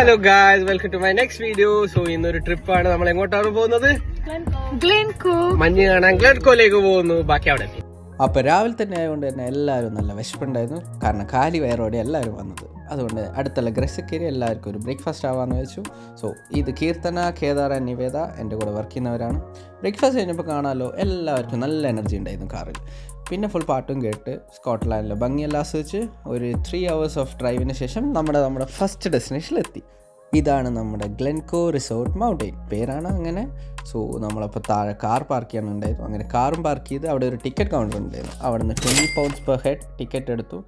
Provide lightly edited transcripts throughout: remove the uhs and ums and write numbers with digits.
Hello guys, welcome to my next video. So ഇന്നൊരു ട്രിപ്പാണ്. നമ്മൾ എങ്ങോട്ടാണ് പോകുന്നത്? ഗ്ലെൻകോ. മഞ്ഞ് കാണാൻ ഗ്ലെൻകോയിലേക്ക് പോകുന്നു. ബാക്കി അവിടെ എത്തി. അപ്പോൾ രാവിലെ തന്നെ ആയതുകൊണ്ട് തന്നെ എല്ലാവരും നല്ല വിശപ്പുണ്ടായിരുന്നു. കാരണം കാലി വയറോടെ എല്ലാവരും വന്നത്. അതുകൊണ്ട് അടുത്തുള്ള ഗ്രസ്സിൽ കയറി എല്ലാവർക്കും ഒരു ബ്രേക്ക്ഫാസ്റ്റ് ആവാമെന്ന് വെച്ചു. സോ ഇത് കീർത്തന, കേദാർ, നിവേദ എൻ്റെ കൂടെ വർക്ക് ചെയ്യുന്നവരാണ്. ബ്രേക്ക്ഫാസ്റ്റ് കഴിഞ്ഞപ്പോൾ കാണാമല്ലോ എല്ലാവർക്കും നല്ല എനർജി ഉണ്ടായിരുന്നു കാറിൽ. പിന്നെ ഫുൾ പാട്ടും കേട്ട് സ്കോട്ട്ലാൻഡിലെ ഭംഗിയെല്ലാം ആസ്വദിച്ച് ഒരു 3 hours ഓഫ് ഡ്രൈവിന് ശേഷം നമ്മുടെ ഫസ്റ്റ് ഡെസ്റ്റിനേഷനിലെത്തി. ഇതാണ് നമ്മുടെ ഗ്ലെൻകോ റിസോർട്ട് മൗണ്ടെയിൻ, പേരാണ് അങ്ങനെ. സോ നമ്മളപ്പോൾ താഴെ കാർ പാർക്ക് ചെയ്യാനുണ്ടായിരുന്നു. അങ്ങനെ കാറും പാർക്ക് ചെയ്ത് അവിടെ ഒരു ടിക്കറ്റ് കൗണ്ടർ ഉണ്ടായിരുന്നു. അവിടെ നിന്ന് £20 പെർ ഹെഡ് ടിക്കറ്റ് എടുത്തു.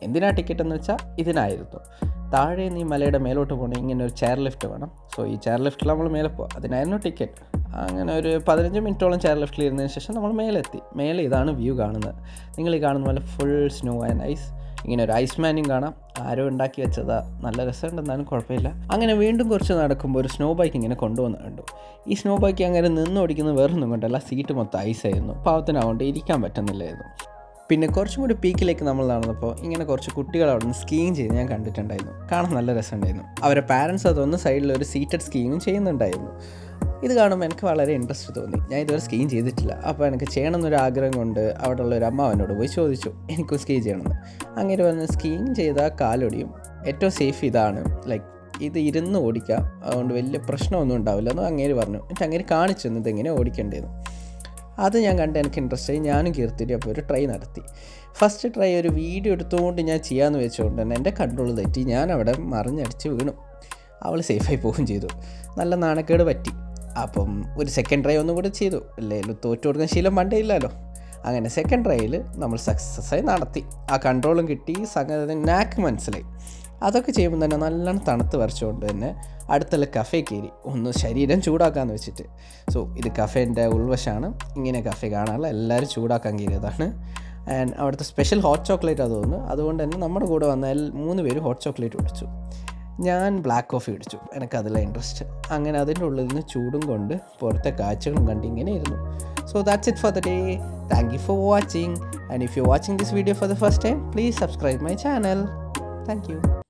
എന്തിനാ ടിക്കറ്റ് എന്ന് വെച്ചാൽ ഇതിനായിരുന്നു. താഴെ നീ മലയുടെ മേലോട്ട് പോകണം, ഇങ്ങനെ ഒരു ചെയർ ലിഫ്റ്റ് വേണം. സോ ഈ ചെയർ ലിഫ്റ്റിൽ നമ്മൾ മേലെ പോകും, അതിനായിരുന്നു ടിക്കറ്റ്. അങ്ങനെ ഒരു 15 മിനിറ്റോളം ചെയർ ലിഫ്റ്റിൽ ഇരുന്നതിന് ശേഷം നമ്മൾ മേലെത്തി. മേലെ ഇതാണ് വ്യൂ കാണുന്നത്. നിങ്ങൾ ഈ കാണുന്ന പോലെ ഫുൾ സ്നോ ആൻഡ് ഐസ്. ഇങ്ങനെ ഒരു ഐസ് മാനും കാണാം, ആരോ ഉണ്ടാക്കി വെച്ചതാ. നല്ല രസമുണ്ടെന്നാലും കുഴപ്പമില്ല. അങ്ങനെ വീണ്ടും കുറച്ച് നടക്കുമ്പോൾ ഒരു സ്നോ ബൈക്ക് ഇങ്ങനെ കൊണ്ടുവന്ന് കണ്ടു. ഈ സ്നോ ബൈക്ക് അങ്ങനെ ഓടിക്കുന്നത് വേറൊന്നും കൊണ്ടല്ല, സീറ്റ് മൊത്തം ഐസായിരുന്നു. പാവത്തിനാവുകൊണ്ട് ഇരിക്കാൻ പറ്റുന്നില്ലായിരുന്നു. പിന്നെ കുറച്ചും കൂടി പീക്കിലേക്ക് നമ്മൾ നടന്നപ്പോൾ ഇങ്ങനെ കുറച്ച് കുട്ടികൾ അവിടെ നിന്ന് സ്കീയിങ് ചെയ്ത് ഞാൻ കണ്ടിട്ടുണ്ടായിരുന്നു. കാണാൻ നല്ല രസമുണ്ടായിരുന്നു. അവരുടെ പാരൻസ് അതൊന്ന് സൈഡിലൊരു സീറ്റഡ് സ്കീയിങ്ങും ചെയ്യുന്നുണ്ടായിരുന്നു. ഇത് കാണുമ്പോൾ എനിക്ക് വളരെ ഇൻട്രസ്റ്റ് തോന്നി. ഞാൻ ഇതുവരെ സ്കീയിങ് ചെയ്തിട്ടില്ല. അപ്പോൾ എനിക്ക് ചെയ്യണമെന്നൊരു ആഗ്രഹം കൊണ്ട് അവിടെയുള്ള ഒരു അമ്മ എന്നോട് പോയി ചോദിച്ചു എനിക്കും സ്കീ ചെയ്യണമെന്ന്. അങ്ങനെ വന്ന് സ്കീയിങ് ചെയ്താൽ കാലൊടിയും. ഏറ്റവും സേഫ് ഇതാണ്, ലൈക്ക് ഇത് ഇരുന്ന് ഓടിക്കാം, അതുകൊണ്ട് വലിയ പ്രശ്നമൊന്നും ഉണ്ടാവില്ല എന്ന് അങ്ങേര് പറഞ്ഞു. എന്നിട്ട് അങ്ങേര് കാണിച്ചു തന്നു ഇതെങ്ങനെ ഓടിക്കേണ്ടതെന്ന്. അത് ഞാൻ കണ്ട് എനിക്ക് ഇൻട്രസ്റ്റ് ആയി. ഞാനും കീർത്തിരി അപ്പോൾ ഒരു ട്രൈ നടത്തി. ഫസ്റ്റ് ട്രൈ ഒരു വീഡിയോ എടുത്തുകൊണ്ട് ഞാൻ ചെയ്യാമെന്ന് വെച്ചുകൊണ്ട് തന്നെ എൻ്റെ കൺട്രോൾ തെറ്റി. ഞാൻ അവിടെ മറിഞ്ഞടിച്ച് വീണു. അവൾ സേഫായി പോവുകയും ചെയ്തു. നല്ല നാണക്കേട് പറ്റി. അപ്പം ഒരു സെക്കൻഡ് ട്രൈ ഒന്നും കൂടെ ചെയ്തു. അല്ലെങ്കിലും തോറ്റു കൊടുക്കുന്ന ശീലം പണ്ടേ ഇല്ലല്ലോ. അങ്ങനെ സെക്കൻഡ് ട്രൈയിൽ നമ്മൾ സക്സസ്സായി നടത്തി. ആ കൺട്രോളും കിട്ടി, സംഗതി നാക്ക് മനസ്സിലായി. അതൊക്കെ ചെയ്യുമ്പോൾ തന്നെ നല്ലോണം തണുത്ത് വരച്ചുകൊണ്ട് തന്നെ അടുത്തുള്ള കഫേ കയറി ഒന്ന് ശരീരം ചൂടാക്കാമെന്ന് വെച്ചിട്ട്. സോ ഇത് കഫേൻ്റെ ഉൾവശമാണ്. ഇങ്ങനെ കഫേ കാണാനുള്ള എല്ലാവരും ചൂടാക്കാൻ കയറിയതാണ്. ആൻഡ് അവിടുത്തെ സ്പെഷ്യൽ ഹോട്ട് ചോക്ലേറ്റ് അത് തോന്നുന്നു. അതുകൊണ്ട് തന്നെ നമ്മുടെ കൂടെ വന്ന 3 പേര് ഹോട്ട് ചോക്ലേറ്റ് കുടിച്ചു. ഞാൻ ബ്ലാക്ക് കോഫി കുടിച്ചു, എനിക്കതിലെ ഇൻട്രസ്റ്റ്. അങ്ങനെ അതിൻ്റെ ഉള്ളിൽ നിന്ന് ചൂടും കൊണ്ട് പുറത്തെ കാഴ്ചകളും കണ്ട് ഇങ്ങനെ ഇരുന്നു. So that's it for the day. Thank you for watching. And if you watching this video for the first time, please subscribe my channel. Thank you.